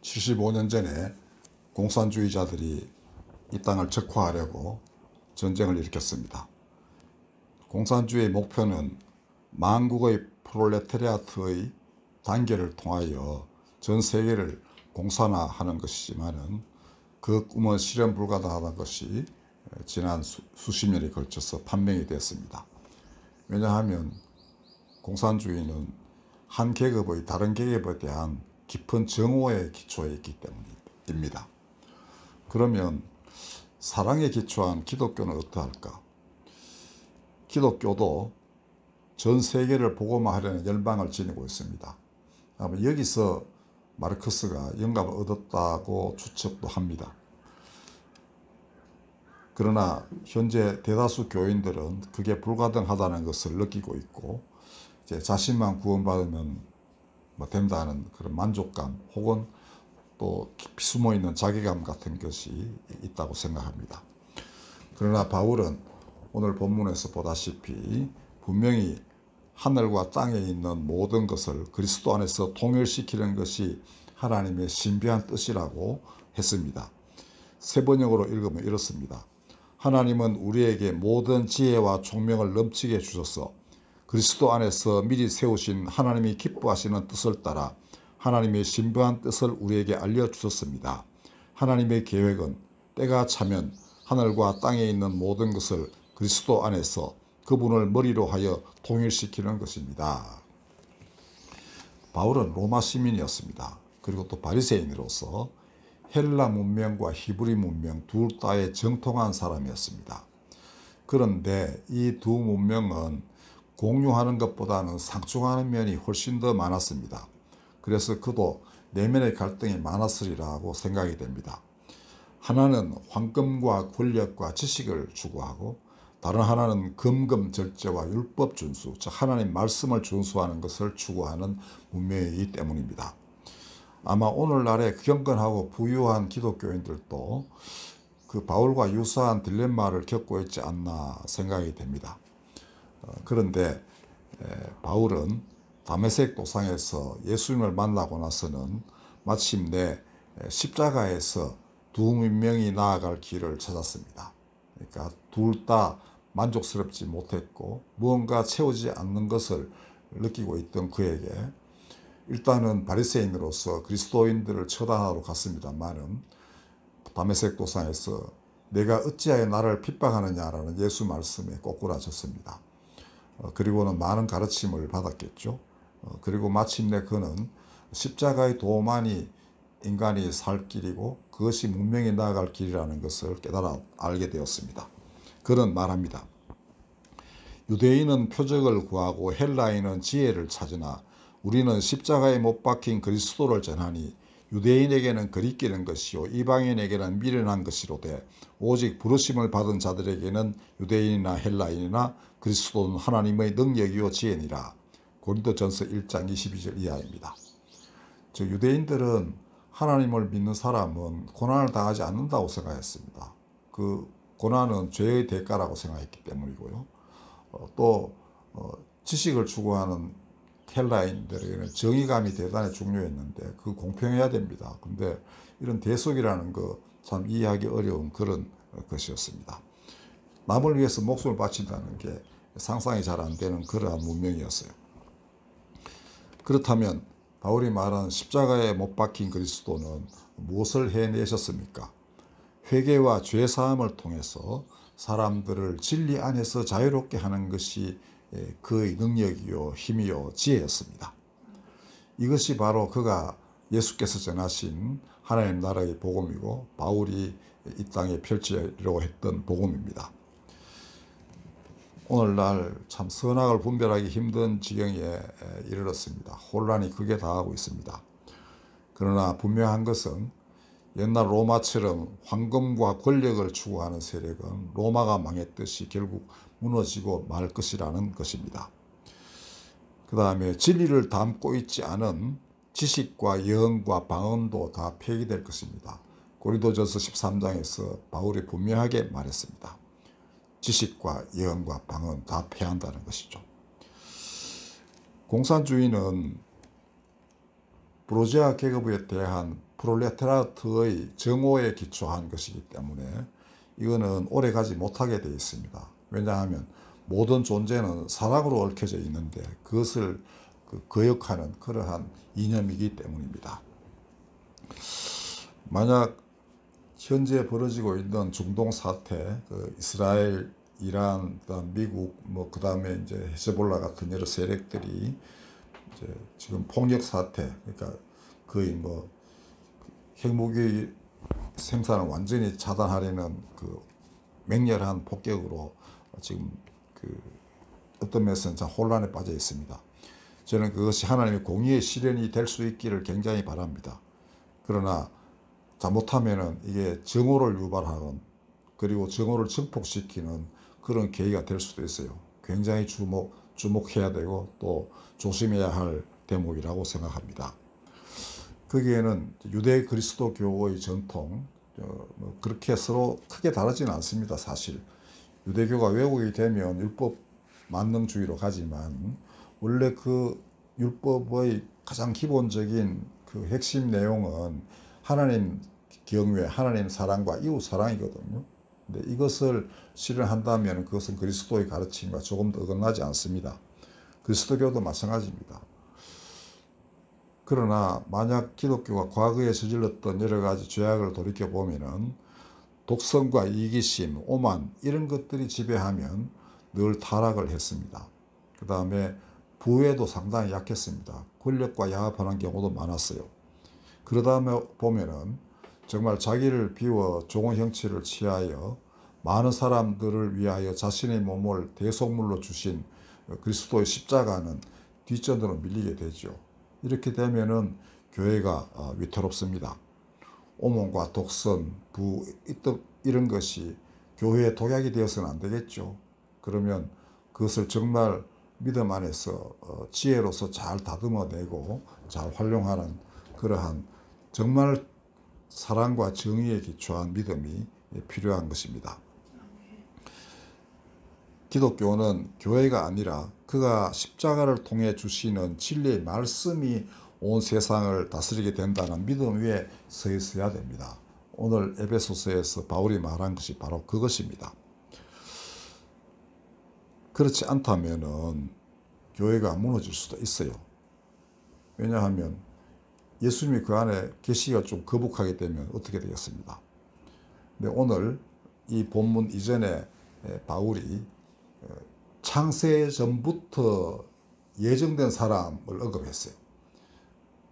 75년 전에 공산주의자들이 이 땅을 적화하려고 전쟁을 일으켰습니다. 공산주의의 목표는 만국의 프롤레타리아트의 단결을 통하여 전 세계를 공산화하는 것이지만은 그 꿈은 실현 불가능하다는 것이 지난 수십 년에 걸쳐서 판명이 됐습니다. 왜냐하면 공산주의는 한 계급의 다른 계급에 대한 깊은 정오에 기초해 있기 때문입니다. 그러면 사랑에 기초한 기독교는 어떠할까? 기독교도 전 세계를 복음화하려는 열망을 지니고 있습니다. 여기서 마르크스가 영감을 얻었다고 추측도 합니다. 그러나 현재 대다수 교인들은 그게 불가능하다는 것을 느끼고 있고 이제 자신만 구원받으면 된다는 그런 만족감 혹은 또 깊이 숨어있는 자괴감 같은 것이 있다고 생각합니다. 그러나 바울은 오늘 본문에서 보다시피 분명히 하늘과 땅에 있는 모든 것을 그리스도 안에서 통일시키는 것이 하나님의 신비한 뜻이라고 했습니다. 세 번역으로 읽으면 이렇습니다. 하나님은 우리에게 모든 지혜와 총명을 넘치게 주셔서 그리스도 안에서 미리 세우신 하나님이 기뻐하시는 뜻을 따라 하나님의 신비한 뜻을 우리에게 알려주셨습니다. 하나님의 계획은 때가 차면 하늘과 땅에 있는 모든 것을 그리스도 안에서 그분을 머리로 하여 통일시키는 것입니다. 바울은 로마 시민이었습니다. 그리고 또 바리새인으로서 헬라 문명과 히브리 문명 둘 다에 정통한 사람이었습니다. 그런데 이 두 문명은 공유하는 것보다는 상충하는 면이 훨씬 더 많았습니다. 그래서 그도 내면의 갈등이 많았으리라고 생각이 됩니다. 하나는 황금과 권력과 지식을 추구하고 다른 하나는 금금절제와 율법 준수, 즉 하나님 말씀을 준수하는 것을 추구하는 문명이기 때문입니다. 아마 오늘날의 경건하고 부유한 기독교인들도 그 바울과 유사한 딜레마를 겪고 있지 않나 생각이 됩니다. 그런데 바울은 다메섹 도상에서 예수님을 만나고 나서는 마침내 십자가에서 두 문명이 나아갈 길을 찾았습니다. 그러니까 둘 다 만족스럽지 못했고 무언가 채우지 않는 것을 느끼고 있던 그에게 일단은 바리새인으로서 그리스도인들을 처단하러 갔습니다만은 다메섹 도상에서 내가 어찌하여 나를 핍박하느냐라는 예수 말씀에 꼬꾸라졌습니다. 그리고는 많은 가르침을 받았겠죠. 그리고 마침내 그는 십자가의 도만이 인간이 살 길이고 그것이 문명이 나아갈 길이라는 것을 깨달아 알게 되었습니다. 그는 말합니다. 유대인은 표적을 구하고 헬라인은 지혜를 찾으나 우리는 십자가에 못 박힌 그리스도를 전하니 유대인에게는 거리끼는 것이요 이방인에게는 미련한 것이로되 오직 부르심을 받은 자들에게는 유대인이나 헬라인이나 그리스도는 하나님의 능력이요 지혜니라. 고린도전서 1장 22절 이하입니다. 즉 유대인들은 하나님을 믿는 사람은 고난을 당하지 않는다고 생각했습니다. 그 고난은 죄의 대가라고 생각했기 때문이고요. 또 지식을 추구하는 헬라인들에게는 정의감이 대단히 중요했는데 그 공평해야 됩니다. 근데 이런 대속이라는 거 참 이해하기 어려운 그런 것이었습니다. 남을 위해서 목숨을 바친다는 게 상상이 잘 안 되는 그러한 문명이었어요. 그렇다면 바울이 말한 십자가에 못 박힌 그리스도는 무엇을 해내셨습니까? 회개와 죄사함을 통해서 사람들을 진리 안에서 자유롭게 하는 것이 그의 능력이요 힘이요 지혜였습니다. 이것이 바로 그가 예수께서 전하신 하나님 나라의 복음이고 바울이 이 땅에 펼치려고 했던 복음입니다. 오늘날 참 선악을 분별하기 힘든 지경에 이르렀습니다. 혼란이 극에 달하고 있습니다. 그러나 분명한 것은 옛날 로마처럼 황금과 권력을 추구하는 세력은 로마가 망했듯이 결국 무너지고 말 것이라는 것입니다. 그 다음에 진리를 담고 있지 않은 지식과 예언과 방언도 다 폐기될 것입니다. 고린도전서 13장에서 바울이 분명하게 말했습니다. 지식과 예언과 방언 다 폐한다는 것이죠. 공산주의는 부르주아 계급에 대한 프롤레타리아트의 정오에 기초한 것이기 때문에 이거는 오래 가지 못하게 되어 있습니다. 왜냐하면 모든 존재는 사랑으로 얽혀져 있는데 그것을 거역하는 그러한 이념이기 때문입니다. 만약 현재 벌어지고 있는 중동 사태, 이스라엘, 이란, 그다음 미국, 그다음에 이제 헤즈볼라 같은 여러 세력들이 이제 지금 폭력 사태, 그러니까 거의 핵무기 생산을 완전히 차단하려는 맹렬한 폭격으로 지금 어떤 면에서는 참 혼란에 빠져 있습니다. 저는 그것이 하나님의 공의의 실현이 될 수 있기를 굉장히 바랍니다. 그러나 잘못하면은 이게 정오를 유발하는, 그리고 정오를 증폭시키는 그런 계기가 될 수도 있어요. 굉장히 주목해야 되고 또 조심해야 할 대목이라고 생각합니다. 거기에는 유대 그리스도교의 전통, 그렇게 서로 크게 다르지는 않습니다. 사실 유대교가 왜곡이 되면 율법 만능주의로 가지만 원래 그 율법의 가장 기본적인 핵심 내용은 하나님 경외, 하나님 사랑과 이웃 사랑이거든요. 근데 이것을 실현한다면 그것은 그리스도의 가르침과 조금 더 어긋나지 않습니다. 그리스도교도 마찬가지입니다. 그러나 만약 기독교가 과거에 저질렀던 여러 가지 죄악을 돌이켜보면은 독선과 이기심, 오만 이런 것들이 지배하면 늘 타락을 했습니다. 그 다음에 부에도 상당히 약했습니다. 권력과 야합하는 경우도 많았어요. 그러다 보면은 정말 자기를 비워 좋은 형체를 취하여 많은 사람들을 위하여 자신의 몸을 대속물로 주신 그리스도의 십자가는 뒷전으로 밀리게 되죠. 이렇게 되면은 교회가 위태롭습니다. 오몬과 독선, 부 이런 것이 교회의 독약이 되어서는 안 되겠죠. 그러면 그것을 정말 믿음 안에서 지혜로서 잘 다듬어내고 잘 활용하는 그러한 정말 사랑과 정의에 기초한 믿음이 필요한 것입니다. 기독교는 교회가 아니라 그가 십자가를 통해 주시는 진리의 말씀이 온 세상을 다스리게 된다는 믿음 위에 서 있어야 됩니다. 오늘 에베소서에서 바울이 말한 것이 바로 그것입니다. 그렇지 않다면은 교회가 무너질 수도 있어요. 왜냐하면 예수님이 그 안에 계시가 좀 거북하게 되면 어떻게 되겠습니다. 근데 오늘 이 본문 이전에 바울이 창세 전부터 예정된 사람을 언급했어요.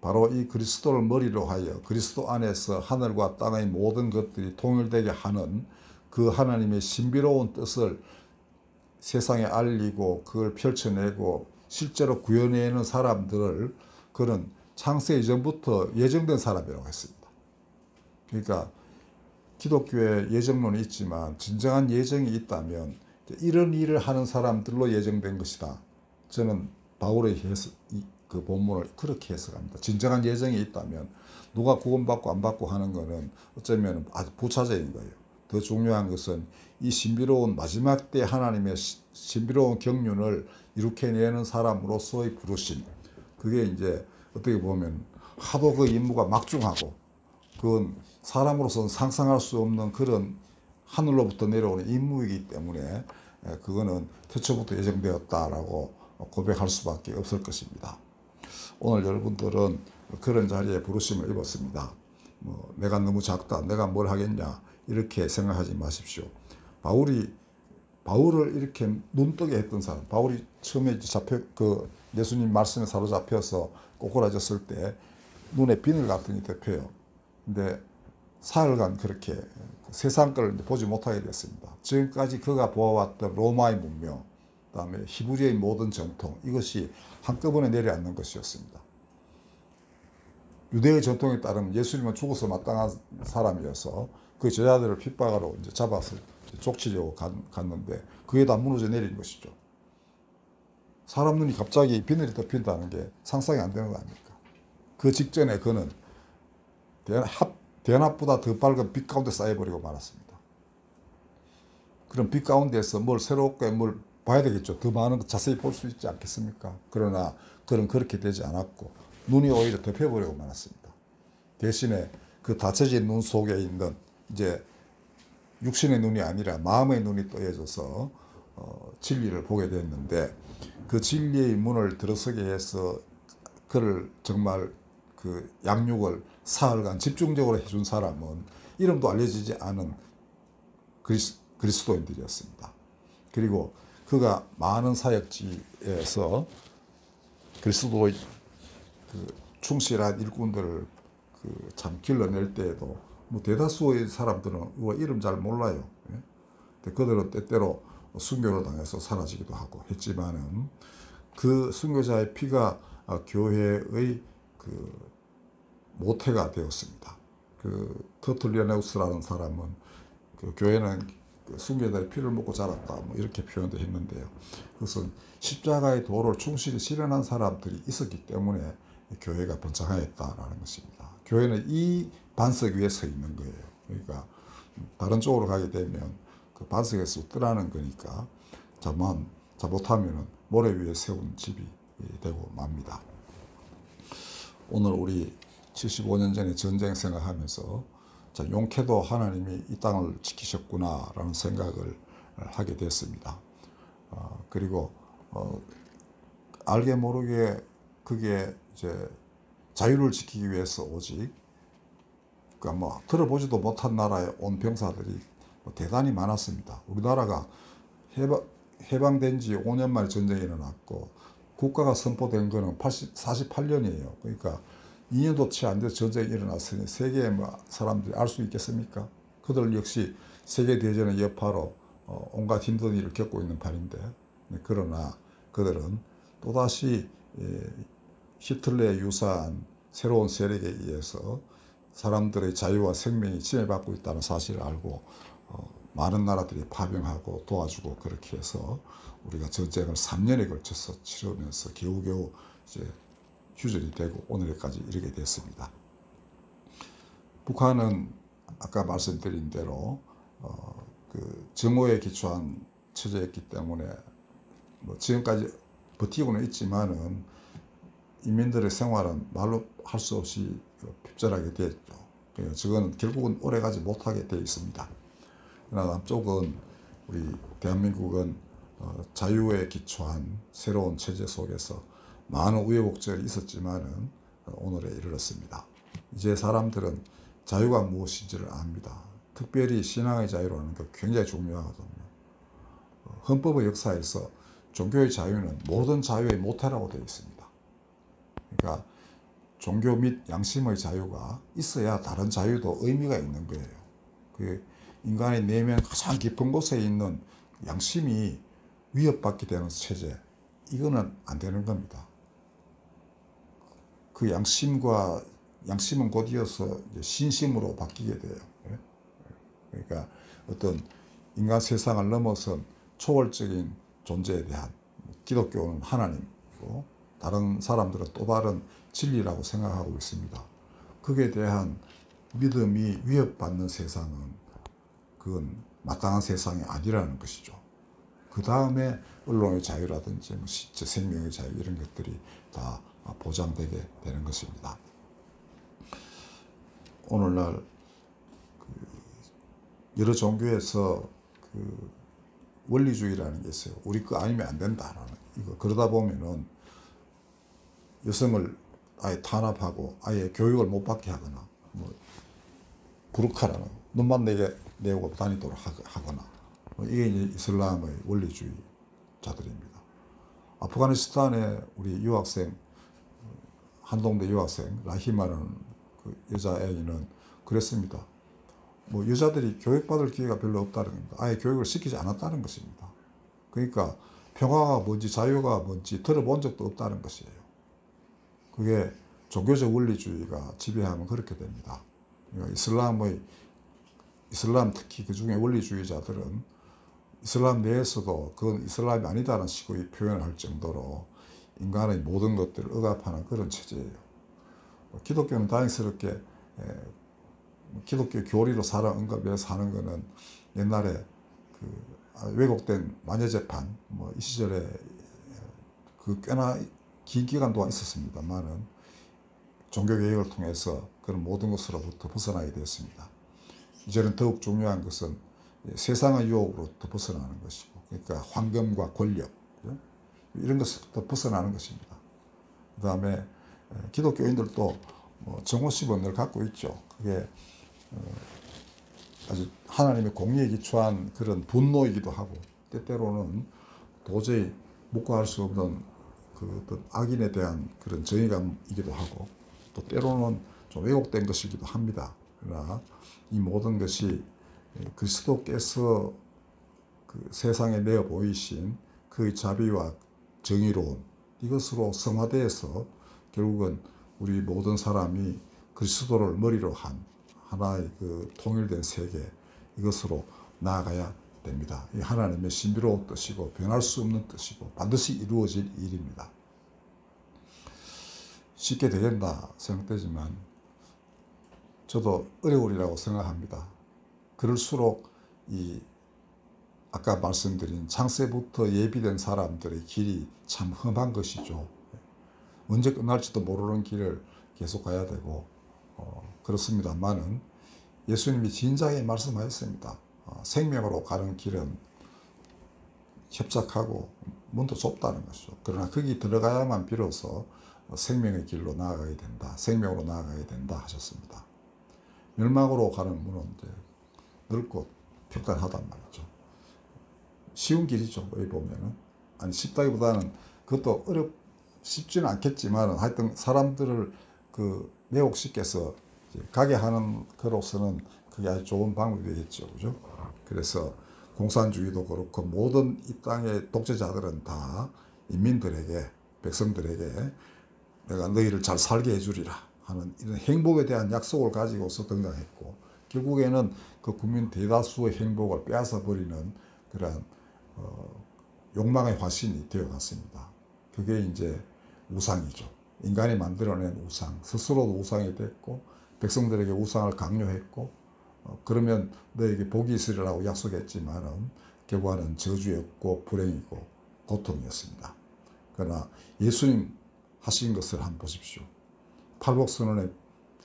바로 이 그리스도를 머리로 하여 그리스도 안에서 하늘과 땅의 모든 것들이 통일되게 하는 그 하나님의 신비로운 뜻을 세상에 알리고 그걸 펼쳐내고 실제로 구현해내는 사람들을 그는 창세 이전부터 예정된 사람이라고 했습니다. 그러니까 기독교에 예정론이 있지만 진정한 예정이 있다면 이런 일을 하는 사람들로 예정된 것이다. 저는 바울의 그 본문을 그렇게 해석합니다. 진정한 예정이 있다면 누가 구원받고 안 받고 하는 것은 어쩌면 아주 부차적인 거예요. 더 중요한 것은 이 신비로운 마지막 때 하나님의 신비로운 경륜을 이룩해내는 사람으로서의 부르심. 그게 이제 어떻게 보면 하도 그 임무가 막중하고 그건 사람으로서는 상상할 수 없는 그런 하늘로부터 내려오는 임무이기 때문에 그거는 태초부터 예정되었다라고 고백할 수밖에 없을 것입니다. 오늘 여러분들은 그런 자리에 부르심을 입었습니다. 내가 너무 작다, 내가 뭘 하겠냐 이렇게 생각하지 마십시오. 바울을 이렇게 눈뜨게 했던 사람, 바울이 처음에 예수님 말씀에 사로잡혀서 꼬꾸라졌을 때 눈에 비늘 같은 게 덮여요. 근데 사흘간 그렇게 세상 걸 보지 못하게 됐습니다. 지금까지 그가 보아왔던 로마의 문명, 그다음에 히브리의 모든 전통, 이것이 한꺼번에 내려앉는 것이었습니다. 유대의 전통에 따르면 예수님은 죽어서 마땅한 사람이어서 그 제자들을 핍박하러 이제 잡아서 족치려고 갔는데 그게 다 무너져 내린 것이죠. 사람 눈이 갑자기 비늘이 덮인다는 게 상상이 안 되는 거 아닙니까? 그 직전에 그는 대낮보다 더 밝은 빛 가운데 쌓여버리고 말았습니다. 그럼 빛 가운데서 뭘 새롭게 뭘 봐야 되겠죠. 더 많은 것 자세히 볼 수 있지 않겠습니까? 그러나 그는 그렇게 되지 않았고 눈이 오히려 덮여버리고 말았습니다. 대신에 그 닫혀진 눈 속에 있는 이제 육신의 눈이 아니라 마음의 눈이 떠여져서 진리를 보게 됐는데, 그 진리의 문을 들어서게 해서 그를 정말 그 양육을 사흘간 집중적으로 해준 사람은 이름도 알려지지 않은 그리스도인들이었습니다. 그리고 그가 많은 사역지에서 그리스도의 그 충실한 일꾼들을 참 길러낼 때에도 뭐 대다수의 사람들은 이름 잘 몰라요. 예? 그들은 때때로 순교를 당해서 사라지기도 하고 했지만은 그 순교자의 피가 교회의 그 모태가 되었습니다. 그 터툴리아네우스라는 사람은 그 교회는 순교자의 피를 먹고 자랐다, 뭐 이렇게 표현도 했는데요. 그것은 십자가의 도를 충실히 실현한 사람들이 있었기 때문에 교회가 번창하였다라는 것입니다. 교회는 이 반석 위에 서 있는 거예요. 그러니까 다른 쪽으로 가게 되면 그 반석에서 떠나는 거니까 잘못하면 모래 위에 세운 집이 되고 맙니다. 오늘 우리 75년 전에 전쟁 생각하면서 용케도 하나님이 이 땅을 지키셨구나라는 생각을 하게 됐습니다. 그리고 알게 모르게 그게 이제 자유를 지키기 위해서 오직 그러니까 뭐 들어보지도 못한 나라에 온 병사들이 대단히 많았습니다. 우리나라가 해방된 지 5년 만에 전쟁이 일어났고 국가가 선포된 거는 48년이에요. 그러니까 2년도 채 안 돼서 전쟁이 일어났으니 세계의 사람들이 알 수 있겠습니까? 그들 역시 세계대전의 여파로 온갖 힘든 일을 겪고 있는 판인데, 그러나 그들은 또다시 히틀러에 유사한 새로운 세력에 의해서 사람들의 자유와 생명이 침해받고 있다는 사실을 알고 많은 나라들이 파병하고 도와주고 그렇게 해서 우리가 전쟁을 3년에 걸쳐서 치르면서 겨우겨우 이제 휴전이 되고 오늘까지 이르게 됐습니다. 북한은 아까 말씀드린 대로 그 정오에 기초한 처제였기 때문에 뭐 지금까지 버티고는 있지만은 인민들의 생활은 말로 할 수 없이 핍절하게 됐죠. 그러니까 저거는 결국은 오래가지 못하게 되어 있습니다. 그러나 남쪽은 우리 대한민국은 자유에 기초한 새로운 체제 속에서 많은 우여곡절이 있었지만은 오늘에 이르렀습니다. 이제 사람들은 자유가 무엇인지를 압니다. 특별히 신앙의 자유라는 게 굉장히 중요하거든요. 헌법의 역사에서 종교의 자유는 모든 자유의 모태라고 되어 있습니다. 그러니까 종교 및 양심의 자유가 있어야 다른 자유도 의미가 있는 거예요. 그 인간의 내면 가장 깊은 곳에 있는 양심이 위협받게 되는 체제, 이거는 안 되는 겁니다. 그 양심은 곧 이어서 이제 신심으로 바뀌게 돼요. 그러니까 어떤 인간 세상을 넘어선 초월적인 존재에 대한, 기독교는 하나님이고 다른 사람들은 또 다른 진리라고 생각하고 있습니다. 그에 대한 믿음이 위협받는 세상은 그건 마땅한 세상이 아니라는 것이죠. 그 다음에 언론의 자유라든지 생명의 자유 이런 것들이 다 보장되게 되는 것입니다. 오늘날 여러 종교에서 원리주의라는 게 있어요. 우리 거 아니면 안 된다라는 이거. 그러다 보면은 여성을 아예 탄압하고 아예 교육을 못 받게 하거나 뭐 부르카라는 눈만 내고 다니도록 하거나 이게 이제 이슬람의 원리주의자들입니다. 아프가니스탄의 우리 유학생, 한동대 유학생 라히마라는 그 여자애는 그랬습니다. 뭐 여자들이 교육받을 기회가 별로 없다는 겁니다. 아예 교육을 시키지 않았다는 것입니다. 그러니까 평화가 뭔지 자유가 뭔지 들어본 적도 없다는 것이에요. 그게 종교적 원리주의가 지배하면 그렇게 됩니다. 그러니까 이슬람 특히 그 중에 원리주의자들은 이슬람 내에서도 그건 이슬람이 아니다라는 식의 표현을 할 정도로 인간의 모든 것들을 억압하는 그런 체제예요. 기독교는 다행스럽게 기독교 교리로 언급해서 사는 거는 옛날에 왜곡된 마녀재판 이 시절에 꽤나 긴 기간 동안 있었습니다만은 종교개혁을 통해서 그런 모든 것으로부터 벗어나게 되었습니다. 이제는 더욱 중요한 것은 세상의 유혹으로부터 벗어나는 것이고, 그러니까 황금과 권력, 이런 것부터 벗어나는 것입니다. 그 다음에 기독교인들도 정오십은 늘 갖고 있죠. 그게 아주 하나님의 공의에 기초한 그런 분노이기도 하고, 때때로는 도저히 묵과할 수 없는 그 어떤 악인에 대한 그런 정의감이기도 하고, 또 때로는 좀 왜곡된 것이기도 합니다. 그러나 이 모든 것이 그리스도께서 그 세상에 내어 보이신 그의 자비와 정의로운 이것으로 성화되어서 결국은 우리 모든 사람이 그리스도를 머리로 한 하나의 그 통일된 세계, 이것으로 나아가야 됩니다. 이 하나님의 신비로운 뜻이고 변할 수 없는 뜻이고 반드시 이루어질 일입니다. 쉽게 되겠나 생각되지만 저도 어려우리라고 생각합니다. 그럴수록 이 아까 말씀드린 창세부터 예비된 사람들의 길이 참 험한 것이죠. 언제 끝날지도 모르는 길을 계속 가야 되고, 그렇습니다만은 예수님이 진작에 말씀하셨습니다. 생명으로 가는 길은 협착하고 문도 좁다는 것이죠. 그러나 거기 들어가야만 비로소 생명의 길로 나아가게 된다, 생명으로 나아가게 된다 하셨습니다. 멸망으로 가는 문은 이제 넓고 평탄하단 말이죠. 쉬운 길이죠. 여기 보면은. 아니, 쉽다기보다는 그것도 쉽지는 않겠지만 하여튼 사람들을 그 매혹시켜서 가게 하는 거로서는 그게 아주 좋은 방법이 되겠죠. 그죠? 그래서 공산주의도 그렇고 모든 이 땅의 독재자들은 다 인민들에게, 백성들에게 내가 너희를 잘 살게 해주리라 하는 이런 행복에 대한 약속을 가지고서 등장했고, 결국에는 그 국민 대다수의 행복을 빼앗아 버리는 그러한 욕망의 화신이 되어 갔습니다. 그게 이제 우상이죠. 인간이 만들어낸 우상, 스스로도 우상이 됐고 백성들에게 우상을 강요했고, 그러면 너에게 복이 있으리라고 약속했지만은 결과는 저주였고 불행이고 고통이었습니다. 그러나 예수님 하신 것을 한번 보십시오. 팔복선언에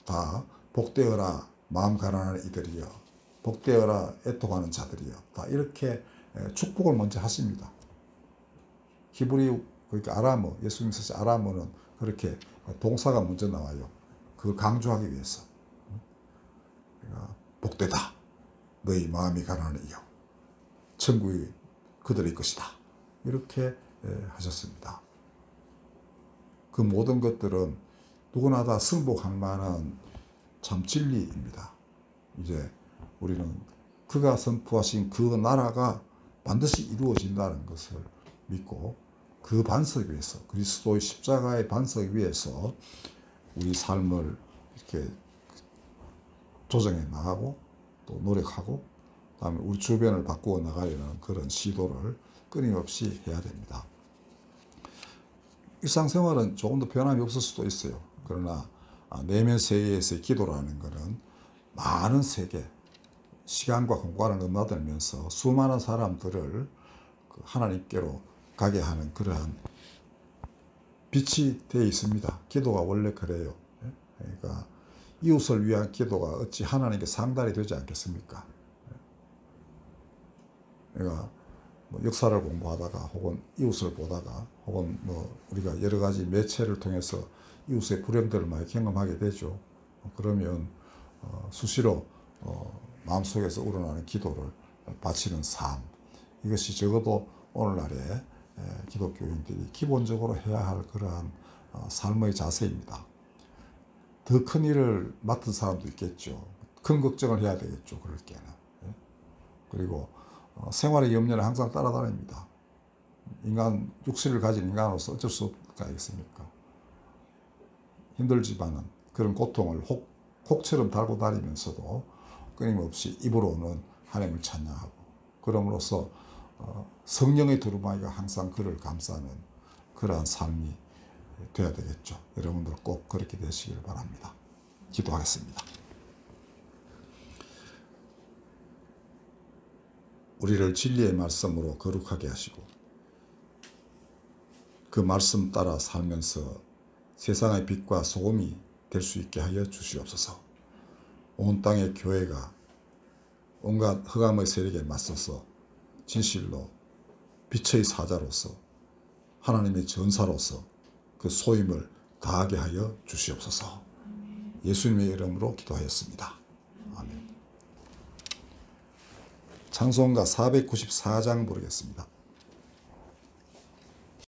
다 복되어라 마음 가난한 이들이여, 복되어라 애통하는 자들이여, 다 이렇게 축복을 먼저 하십니다. 히브리, 그러니까 아람어, 예수님 쓰신 아람어는 그렇게 동사가 먼저 나와요. 그걸 강조하기 위해서. 그러니까 복되다 너희 마음이 가난한 이여, 천국이 그들의 것이다, 이렇게 하셨습니다. 그 모든 것들은 누구나 다 승복할 만한 참 진리입니다. 이제 우리는 그가 선포하신 그 나라가 반드시 이루어진다는 것을 믿고 그 반석 위에서, 그리스도의 십자가의 반석 위에서 우리 삶을 이렇게 조정해 나가고 또 노력하고, 그다음에 우리 주변을 바꾸어 나가려는 그런 시도를 끊임없이 해야 됩니다. 일상생활은 조금 더 변함이 없을 수도 있어요. 그러나 내면 세계에서의 기도라는 것은 많은 세계, 시간과 공간을 넘나들면서 수많은 사람들을 하나님께로 가게 하는 그러한 빛이 되어 있습니다. 기도가 원래 그래요. 그러니까 이웃을 위한 기도가 어찌 하나님께 상달이 되지 않겠습니까? 그러니까 뭐 역사를 공부하다가 혹은 이웃을 보다가 혹은 뭐 우리가 여러 가지 매체를 통해서 이웃의 불행들을 많이 경험하게 되죠. 그러면 수시로 마음속에서 우러나는 기도를 바치는 삶, 이것이 적어도 오늘날의 기독교인들이 기본적으로 해야 할 그러한 삶의 자세입니다. 더 큰 일을 맡은 사람도 있겠죠. 큰 걱정을 해야 되겠죠. 그럴 때는. 그리고 생활의 염려는 항상 따라다닙니다. 인간, 육신을 가진 인간으로서 어쩔 수 없겠습니까? 힘들지만은 그런 고통을 혹처럼 달고 다니면서도 끊임없이 입으로는 하나님을 찬양하고, 그럼으로써 성령의 두루마기가 항상 그를 감싸는 그러한 삶이 되어야 되겠죠. 여러분들 꼭 그렇게 되시길 바랍니다. 기도하겠습니다. 우리를 진리의 말씀으로 거룩하게 하시고 그 말씀 따라 살면서 세상의 빛과 소금이 될 수 있게 하여 주시옵소서. 온 땅의 교회가 온갖 흑암의 세력에 맞서서 진실로 빛의 사자로서 하나님의 전사로서 그 소임을 다하게 하여 주시옵소서. 예수님의 이름으로 기도하였습니다. 아멘. 찬송가 494장 부르겠습니다.